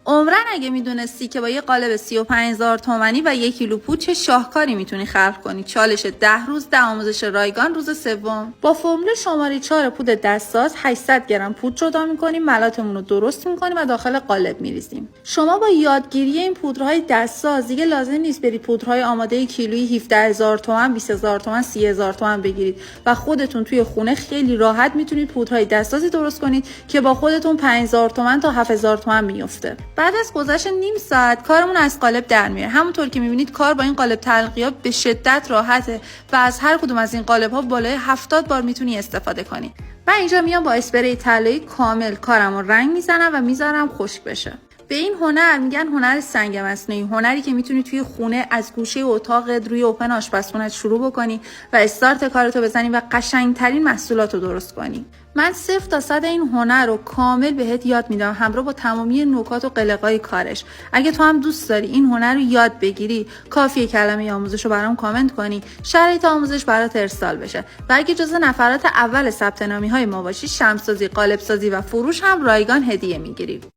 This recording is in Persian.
عمرن اگه میدونستی که با یه قالب 35000 تومانی و 1 کیلو پود چه شاهکاری میتونی خلق کنی. چالش 10 روز 10 آموزش رایگان روز سوم. با فرمول شماره 4 پود دستساز 800 گرم پود جدا میکنیم، ملاتمون رو درست میکنیم و داخل قالب میریزیم. شما با یادگیری این پودرهای دستساز دیگه لازم نیست برید پودرهای آماده کیلویی 17000 تومان، 20000 تومان، 30000 تومان بگیرید و خودتون توی خونه خیلی راحت میتونید پودرهای دستسازی درست کنید که با خودتون 5000 تومان تا 7000 تومان میفته. بعد از گذشت نیم ساعت کارمون از قالب در میاره. همونطور که میبینید کار با این قالب تلقیات به شدت راحته و از هر کدوم از این قالب ها بالای 70 بار میتونی استفاده کنی. من اینجا میام با اسپری طلایی کامل کارمو رنگ میزنم و میذارم خشک بشه. به این هنر میگن هنر سنگ مصنوعی، هنری که میتونی توی خونه از گوشه اتاق روی اوپن آشپزخونه‌ات شروع بکنی و استارت کارتو بزنی و قشنگترین محصولاتو درست کنی. من 0 تا 100 این هنر رو کامل بهت یاد میدم همراه با تمامی نکات و قلقای کارش. اگه تو هم دوست داری این هنر رو یاد بگیری، کافیه کلمه آموزش رو برام کامنت کنی، شرایط آموزش برات ارسال بشه و اگه جزو نفرات اول ثبت نامی های ما باشی، شمع‌سازی، قالب‌سازی و فروش هم رایگان هدیه میگیری.